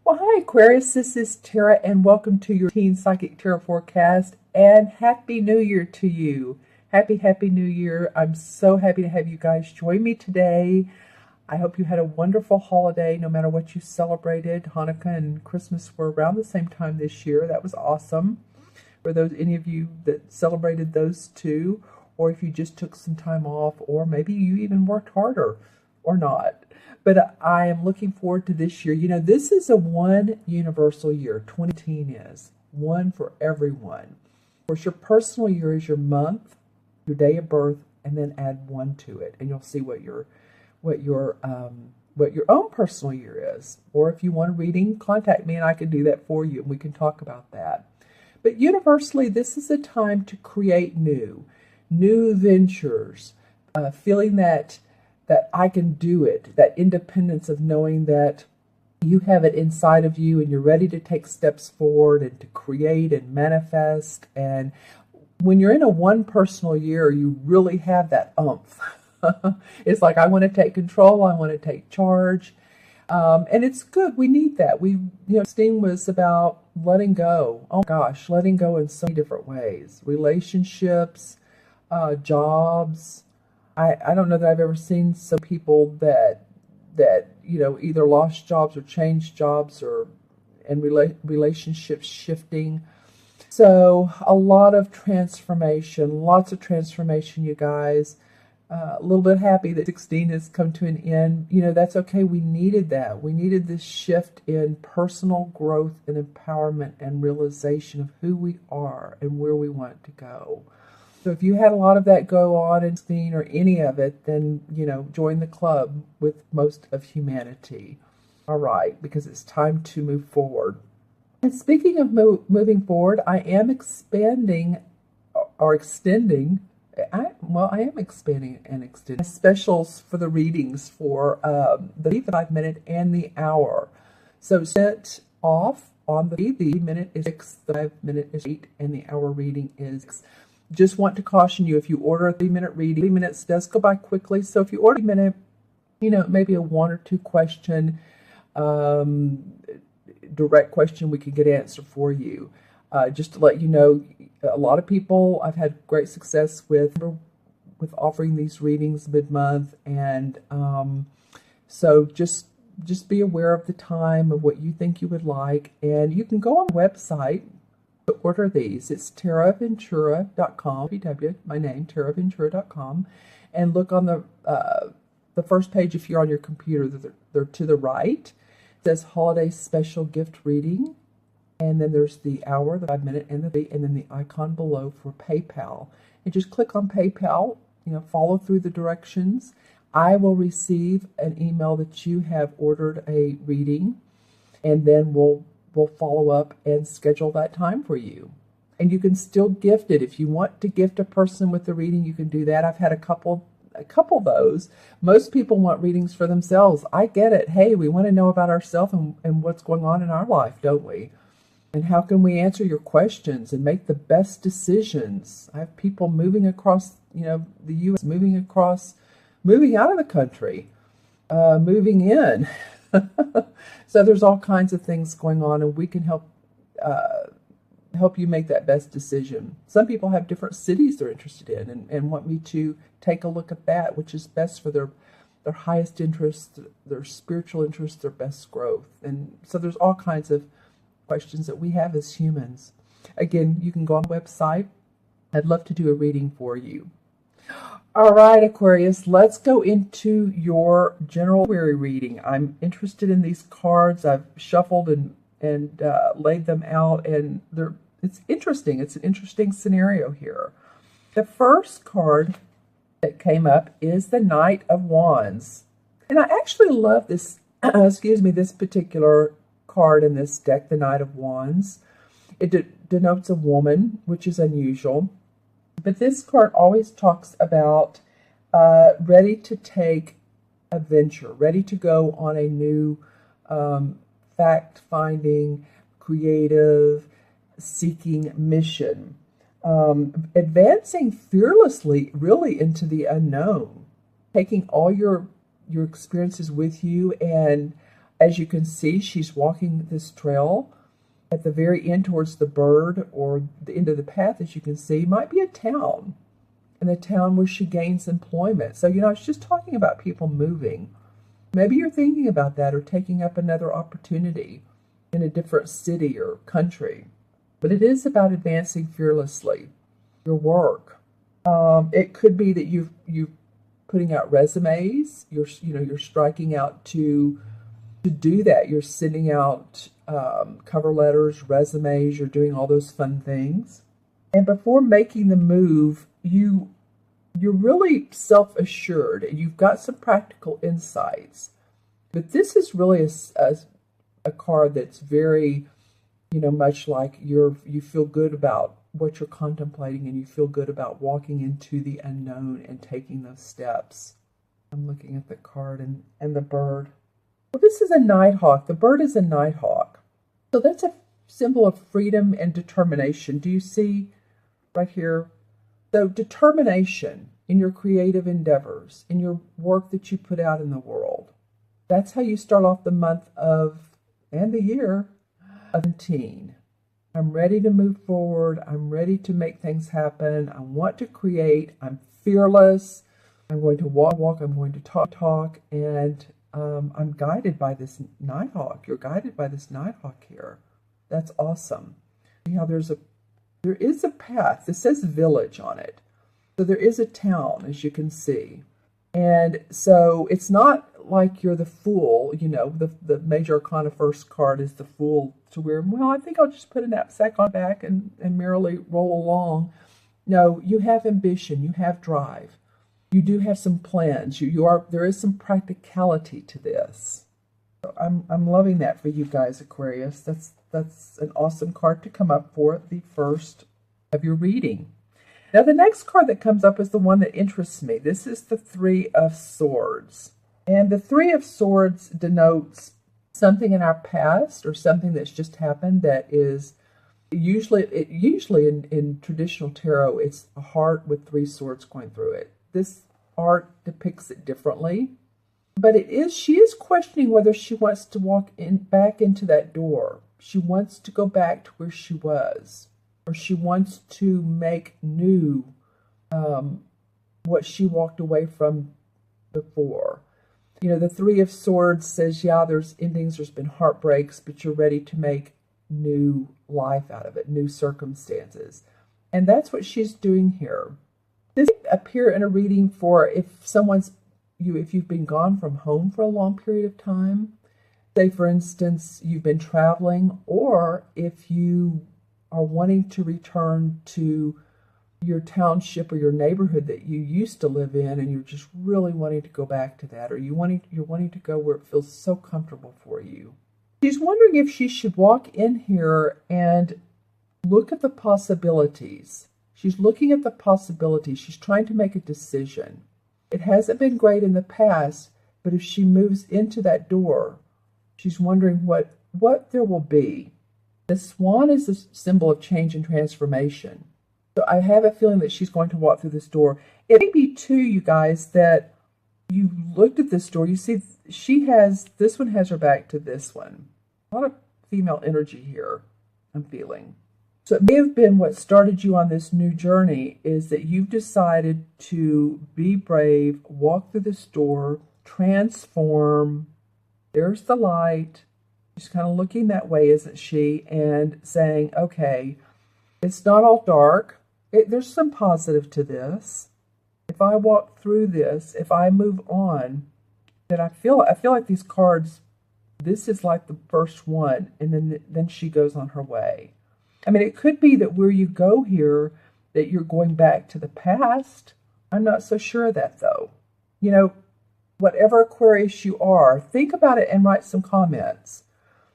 Well, hi Aquarius, this is Tara and welcome to your Teen Psychic Tarot Forecast and Happy New Year to you. Happy New Year. I'm so happy to have you guys join me today. I hope you had a wonderful holiday no matter what you celebrated. Hanukkah and Christmas were around the same time this year. That was awesome. For any of you that celebrated those two, or if you just took some time off, or maybe you even worked harder or not. But I am looking forward to this year. You know, this is a one universal year. 2018 is one for everyone. Of course, your personal year is your month, your day of birth, and then add one to it, and you'll see what your own personal year is. Or if you want a reading, contact me and I can do that for you, and we can talk about that. But universally, this is a time to create new ventures, feeling that I can do it, that independence of knowing that you have it inside of you and you're ready to take steps forward and to create and manifest. And when you're in a one personal year, you really have that oomph. It's like, I want to take control, I want to take charge. And it's good. We need that. Steam was about letting go. Oh gosh, letting go in so many different ways. Relationships, jobs. I don't know that I've ever seen some people that either lost jobs or changed jobs and relationships shifting. So a lot of transformation, lots of transformation, you guys. A little bit happy that 16 has come to an end. You know, that's okay. We needed that. We needed this shift in personal growth and empowerment and realization of who we are and where we want to go. So if you had a lot of that go on in 16 or any of it, then, join the club with most of humanity. All right, because it's time to move forward. And speaking of moving forward, I am expanding or extending. I am expanding and extending specials for the readings for the 5 minute and the hour. So set off on the minute is 6, the 5 minute is 8, and the hour reading is 6. Just want to caution you, if you order a 3-minute reading, 3 minutes does go by quickly. So if you order a minute, maybe a 1 or 2 question, direct question we could get answered for you. Just to let you know, a lot of people I've had great success with offering these readings mid-month, and so just be aware of the time of what you think you would like, and you can go on the website to order these. It's taraventura.com, my name, taraventura.com, and look on the first page. If you're on your computer, they're to the right. It says Holiday Special Gift Reading. And then there's the hour, the 5 minute, and then the icon below for PayPal. And just click on PayPal, follow through the directions. I will receive an email that you have ordered a reading, and then we'll follow up and schedule that time for you. And you can still gift it. If you want to gift a person with the reading, you can do that. I've had a couple of those. Most people want readings for themselves. I get it. Hey, we want to know about ourselves and what's going on in our life, don't we? And how can we answer your questions and make the best decisions? I have people moving across, the U.S., moving out of the country, moving in. So there's all kinds of things going on, and we can help you make that best decision. Some people have different cities they're interested in and want me to take a look at that, which is best for their highest interests, their spiritual interests, their best growth. And so there's all kinds of questions that we have as humans. Again, you can go on the website. I'd love to do a reading for you. All right, Aquarius, let's go into your general query reading. I'm interested in these cards. I've shuffled and laid them out, and it's interesting. It's an interesting scenario here. The first card that came up is the Knight of Wands. And I actually love this, this particular card in this deck, the Knight of Wands. It denotes a woman, which is unusual. But this card always talks about ready to take a venture, ready to go on a new fact-finding, creative, seeking mission. Advancing fearlessly, really, into the unknown. Taking all your experiences with you and As you can see, she's walking this trail. At the very end towards the bird, or the end of the path, as you can see, might be a town. And a town where she gains employment. So, I was just talking about people moving. Maybe you're thinking about that, or taking up another opportunity in a different city or country. But it is about advancing fearlessly. Your work. It could be that you're putting out resumes. You're striking out to do that. You're sending out cover letters, resumes. You're doing all those fun things. And before making the move, you're really self-assured, and you've got some practical insights. But this is really a card that's very, much like you feel good about what you're contemplating, and you feel good about walking into the unknown and taking those steps. I'm looking at the card and the bird. Well, this is a nighthawk. The bird is a nighthawk. So that's a symbol of freedom and determination. Do you see right here? So determination in your creative endeavors, in your work that you put out in the world. That's how you start off the month and the year of 17. I'm ready to move forward. I'm ready to make things happen. I want to create. I'm fearless. I'm going to walk. I'm going to talk. And I'm guided by this nighthawk. You're guided by this nighthawk here. That's awesome. See how there is a path. This says village on it. So there is a town, as you can see. And so it's not like you're the fool, the major arcana first card is the fool, to where, well, I think I'll just put a knapsack on back and merrily roll along. No, you have ambition, you have drive. You do have some plans. There is some practicality to this. So I'm loving that for you guys, Aquarius. That's an awesome card to come up for the first of your reading. Now, the next card that comes up is the one that interests me. This is the Three of Swords. And the Three of Swords denotes something in our past, or something that's just happened that is usually in traditional tarot, it's a heart with three swords going through it. This art depicts it differently. But she is questioning whether she wants to walk back into that door. She wants to go back to where she was. Or she wants to make new what she walked away from before. The Three of Swords says, yeah, there's endings, there's been heartbreaks, but you're ready to make new life out of it, new circumstances. And that's what she's doing here. This appear in a reading for if you've been gone from home for a long period of time. Say, for instance, you've been traveling, or if you are wanting to return to your township or your neighborhood that you used to live in, and you're just really wanting to go back to that, or you're wanting to go where it feels so comfortable for you. She's wondering if she should walk in here and look at the possibilities. She's looking at the possibilities. She's trying to make a decision. It hasn't been great in the past, but if she moves into that door, she's wondering what there will be. The swan is a symbol of change and transformation. So I have a feeling that she's going to walk through this door. It may be, too, you guys, that you looked at this door. You see, this one has her back to this one. A lot of female energy here, I'm feeling. So it may have been what started you on this new journey, is that you've decided to be brave, walk through this door, transform. There's the light. She's kind of looking that way, isn't she? And saying, okay, it's not all dark. There's some positive to this. If I walk through this, if I move on, then I feel like these cards, this is like the first one, and then she goes on her way. I mean, it could be that where you go here, that you're going back to the past. I'm not so sure of that, though. Whatever Aquarius you are, think about it and write some comments.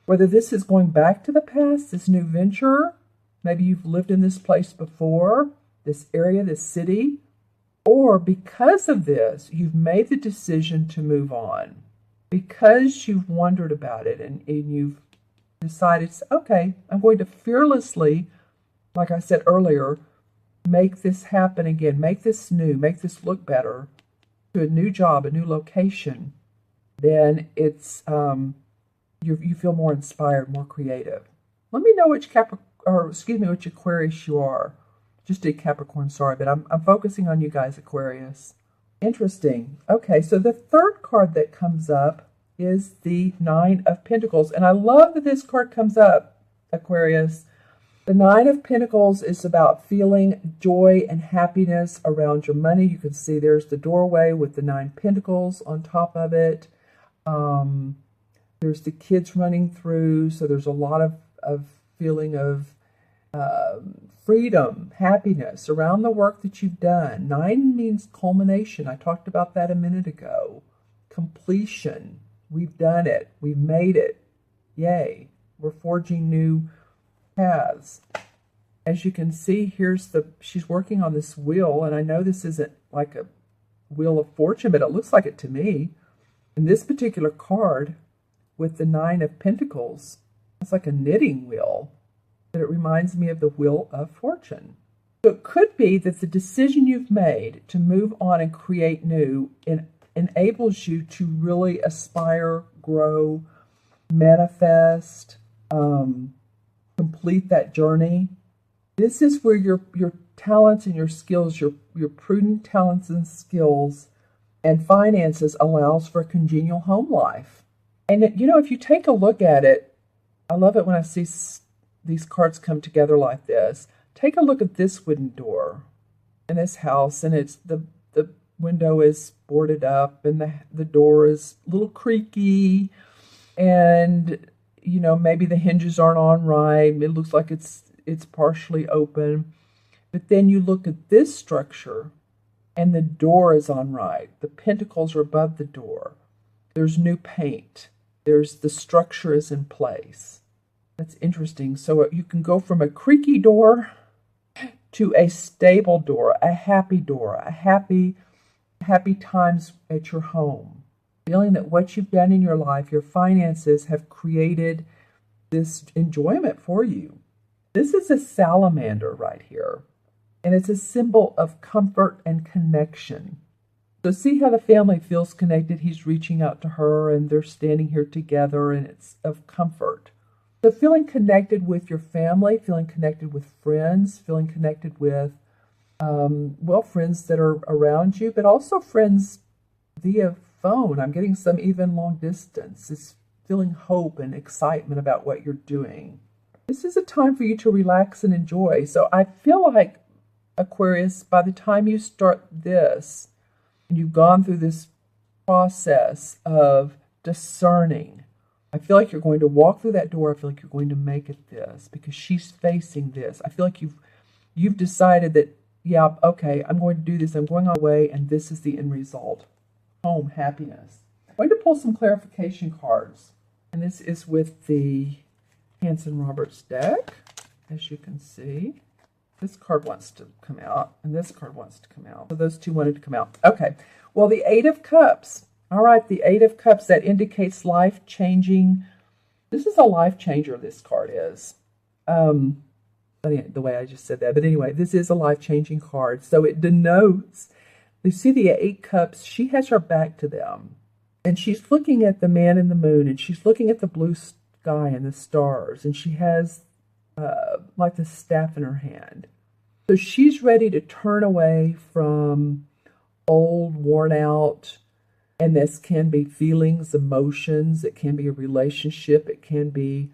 Whether this is going back to the past, this new venture, maybe you've lived in this place before, this area, this city, or because of this, you've made the decision to move on. Because you've wondered about it and you've decided, okay, I'm going to fearlessly, like I said earlier, make this happen again, make this new, make this look better, to a new job, a new location, then it's You feel more inspired, more creative. Let me know which which Aquarius you are. Just did Capricorn, sorry, but I'm focusing on you guys, Aquarius. Interesting. Okay, so the third card that comes up is the Nine of Pentacles. And I love that this card comes up, Aquarius. The Nine of Pentacles is about feeling joy and happiness around your money. You can see there's the doorway with the Nine Pentacles on top of it. There's the kids running through, so there's a lot of feeling of freedom, happiness around the work that you've done. Nine means culmination. I talked about that a minute ago. Completion. We've done it. We've made it. Yay. We're forging new paths. As you can see, she's working on this wheel, and I know this isn't like a wheel of fortune, but it looks like it to me. And this particular card with the Nine of Pentacles, it's like a knitting wheel, but it reminds me of the Wheel of Fortune. So it could be that the decision you've made to move on and create new enables you to really aspire, grow, manifest, complete that journey. This is where your talents and your skills, your prudent talents and skills and finances allows for a congenial home life. And if you take a look at it, I love it when I see these cards come together like this. Take a look at this wooden door in this house, and it's the window is boarded up, and the door is a little creaky, and maybe the hinges aren't on right. It looks like it's partially open. But then you look at this structure, and the door is on right. The pentacles are above the door. There's new paint. The structure is in place. That's interesting. So you can go from a creaky door to a stable door, a happy times at your home. Feeling that what you've done in your life, your finances have created this enjoyment for you. This is a salamander right here. And it's a symbol of comfort and connection. So see how the family feels connected. He's reaching out to her, and they're standing here together, and it's of comfort. So feeling connected with your family, feeling connected with friends, feeling connected with, friends that are around you, but also friends via phone. I'm getting some even long distance. It's feeling hope and excitement about what you're doing. This is a time for you to relax and enjoy. So I feel like, Aquarius, by the time you start this, and you've gone through this process of discerning, I feel like you're going to walk through that door. I feel like you're going to make it this because she's facing this. I feel like you've decided that, yeah, okay, I'm going to do this. I'm going on my way, and this is the end result. Home, happiness. I'm going to pull some clarification cards, and this is with the Hanson Roberts deck, as you can see. This card wants to come out, and this card wants to come out. So those two wanted to come out. Okay, well, the Eight of Cups. All right, the Eight of Cups, that indicates life-changing. This is a life changer, this card is. The way I just said that. But anyway, this is a life-changing card. So it denotes, you see the Eight Cups, she has her back to them. And she's looking at the man in the moon, and she's looking at the blue sky and the stars. And she has like the staff in her hand. So she's ready to turn away from old, worn out. And this can be feelings, emotions. It can be a relationship. It can be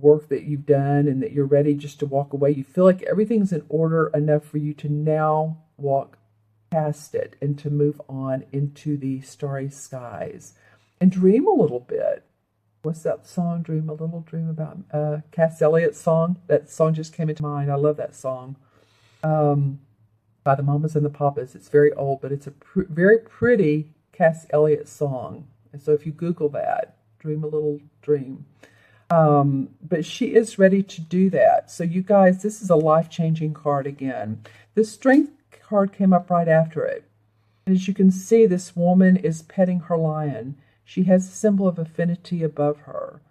work that you've done and that you're ready just to walk away. You feel like everything's in order enough for you to now walk past it and to move on into the starry skies and dream a little bit. What's that song? Dream a Little Dream about Cass Elliott's song. That song just came into mind. I love that song. By the Mamas and the Papas. It's very old, but it's a very pretty Cass Elliott song. And so if you Google that, Dream a Little Dream. But she is ready to do that. So you guys, this is a life-changing card again. The Strength card came up right after it. And as you can see, this woman is petting her lion. She has a symbol of affinity above her.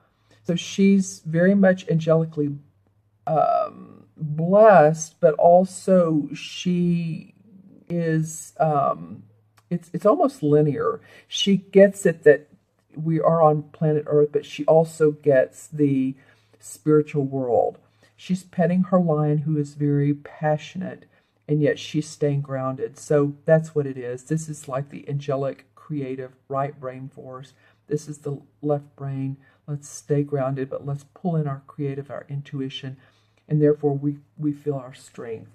So she's very much angelically blessed, but also she is, it's almost linear. She gets it that we are on planet Earth, but she also gets the spiritual world. She's petting her lion, who is very passionate, and yet she's staying grounded. So that's what it is. This is like the angelic, creative, right brain force. This is the left brain. Let's stay grounded, but let's pull in our creative, our intuition, and therefore we feel our strength.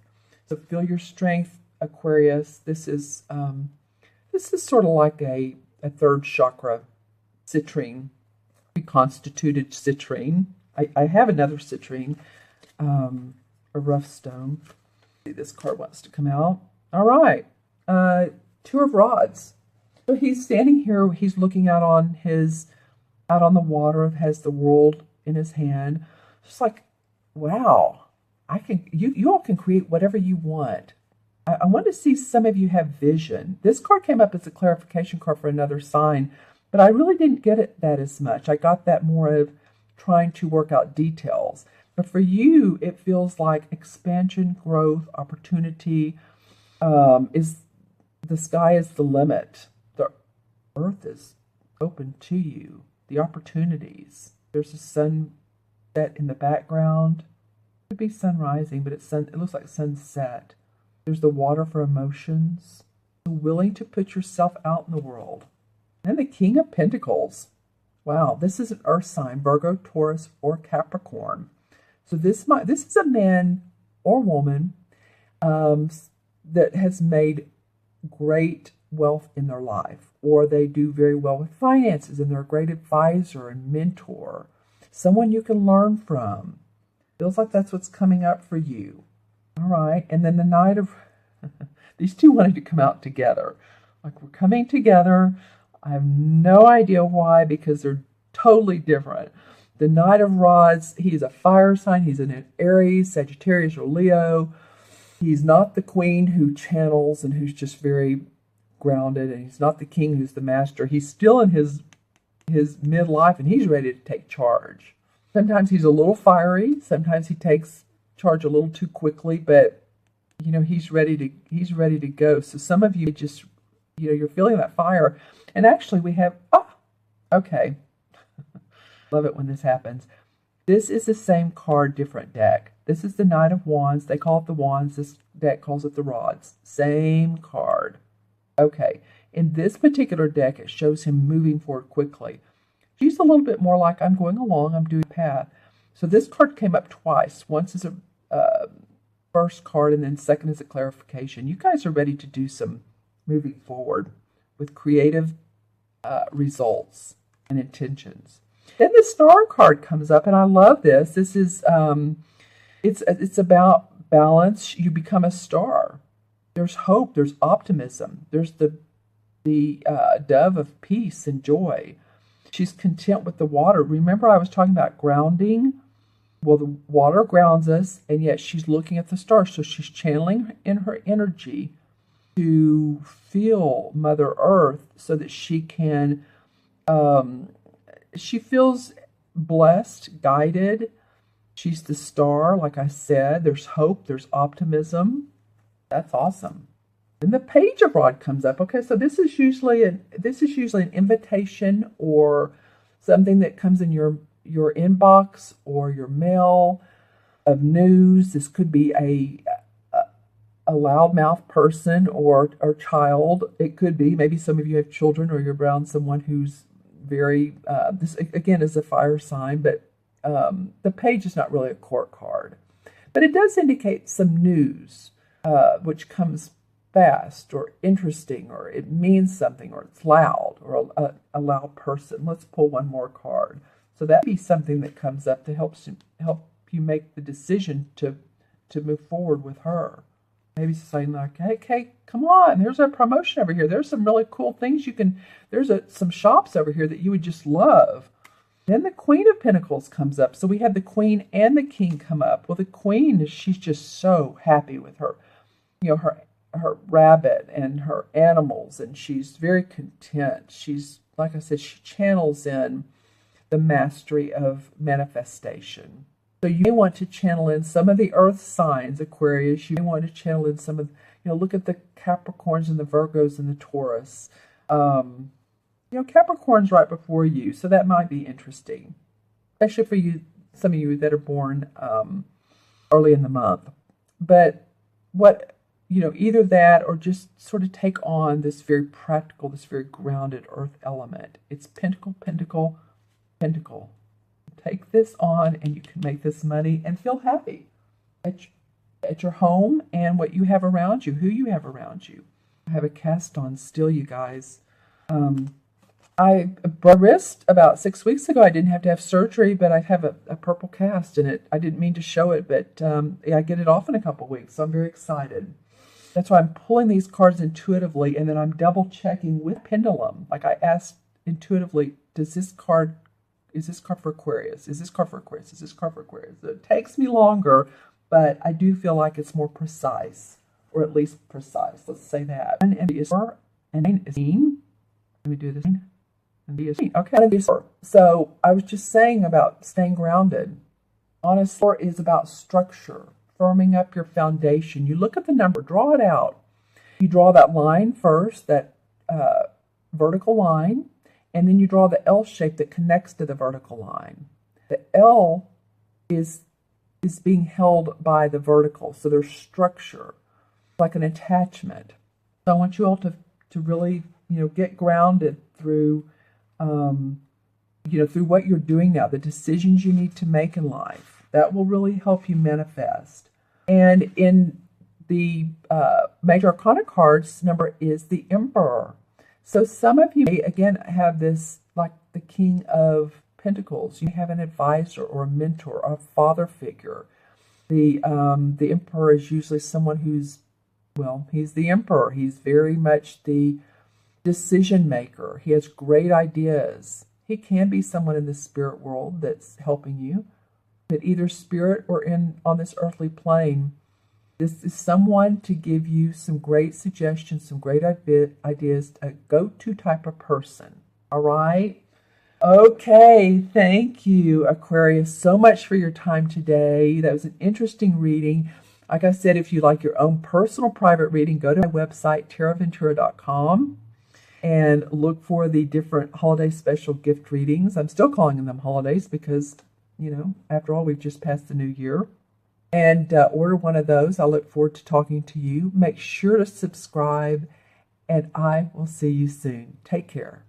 So feel your strength, Aquarius. This is sort of like a third chakra citrine, reconstituted citrine. I have another citrine, a rough stone. This card wants to come out. All right, Two of Rods. So he's standing here. He's looking out on the water. Has the world in his hand. Just like, wow, you all can create whatever you want. I want to see some of you have vision. This card came up as a clarification card for another sign, but I really didn't get that as much. I got that more of trying to work out details. But for you, it feels like expansion, growth, opportunity. The sky is the limit. The earth is open to you. The opportunities. There's a sunset in the background. It could be sun rising, but it looks like sunset. There's the water for emotions. You're willing to put yourself out in the world. And the King of Pentacles. Wow, this is an earth sign, Virgo, Taurus, or Capricorn. So this is a man or woman that has made great wealth in their life, or they do very well with finances, and they're a great advisor and mentor, someone you can learn from. Feels like that's what's coming up for you. All right, and then the Knight of these two wanted to come out together. Like, we're coming together. I have no idea why, because they're totally different. The Knight of Rods, he's a fire sign. He's an Aries, Sagittarius, or Leo. He's not the queen who channels and who's just very grounded, and he's not the king who's the master. He's still in his midlife, and he's ready to take charge. Sometimes he's a little fiery. Sometimes he takes charge a little too quickly, but he's ready to go. So some of you just you're feeling that fire, and actually we have okay. Love it when this happens. This is the same card, different deck. This is the Knight of Wands. They call it the Wands. This deck calls it the Rods. Same card. Okay. In this particular deck, it shows him moving forward quickly. She's a little bit more like, I'm going along, I'm doing a path. So this card came up twice. Once as a first card, and then second as a clarification. You guys are ready to do some moving forward with creative results and intentions. Then the Star card comes up, and I love this. This is it's about balance. You become a star. There's hope. There's optimism. There's the dove of peace and joy. She's content with the water. Remember, I was talking about grounding. Well, the water grounds us, and yet she's looking at the stars. So she's channeling in her energy to feel Mother Earth, so that she can. She feels blessed, guided. She's the star, like I said. There's hope. There's optimism. That's awesome. Then the Page of Rod comes up. Okay, so this is usually an invitation or something that comes in your inbox or your mail of news. This could be a loudmouth person or child. It could be, maybe some of you have children, or you're around someone who's very, this again is a fire sign, but the page is not really a court card. But it does indicate some news, which comes fast or interesting, or it means something, or it's loud, or a loud person. Let's pull one more card. So that'd be something that comes up to help you make the decision to move forward with her. Maybe saying like, hey, come on, there's a promotion over here. There's some really cool things there's some shops over here that you would just love. Then the Queen of Pentacles comes up. So we have the Queen and the King come up. Well, the Queen, she's just so happy with her, her rabbit and her animals, and she's very content. She's, like I said, she channels in the mastery of manifestation. So you may want to channel in some of the earth signs, Aquarius. You may want to channel in some of, look at the Capricorns and the Virgos and the Taurus. Capricorn's right before you, so that might be interesting, especially for you, some of you that are born early in the month. But what, either that or just sort of take on this very practical, this very grounded earth element. It's Pentacle, Pentacle, Pentacle. Take this on and you can make this money and feel happy at your home and what you have around you, who you have around you. I have a cast on still, you guys. I broke my wrist about 6 weeks ago. I didn't have to have surgery, but I have a purple cast in it. I didn't mean to show it, but I get it off in a couple weeks, so I'm very excited. That's why I'm pulling these cards intuitively, and then I'm double checking with pendulum. Like I asked intuitively, is this card for Aquarius? Is this card for Aquarius? Is this card for Aquarius? So it takes me longer, but I do feel like it's more precise, or at least precise. Let's say that. And is 4 and 9 is 9. Let me do this. Okay. So I was just saying about staying grounded. Honestly, 4 is about structure, firming up your foundation. You look at the number, draw it out. You draw that line first, that vertical line, and then you draw the L shape that connects to the vertical line. The L is being held by the vertical, so there's structure, like an attachment. So I want you all to really, get grounded through, through what you're doing now, the decisions you need to make in life. That will really help you manifest. And in the Major Arcana cards, number is the Emperor. So some of you may, again, have this, like the King of Pentacles. You have an advisor or a mentor or a father figure. The Emperor is usually someone who's, he's the Emperor. He's very much the decision maker. He has great ideas. He can be someone in the spirit world that's helping you, but either spirit or on this earthly plane. This is someone to give you some great suggestions, some great ideas, a go-to type of person. All right? Okay, thank you, Aquarius, so much for your time today. That was an interesting reading. Like I said, if you like your own personal private reading, go to my website, taraventura.com, and look for the different holiday special gift readings. I'm still calling them holidays because, after all, we've just passed the new year. And order one of those. I look forward to talking to you. Make sure to subscribe, and I will see you soon. Take care.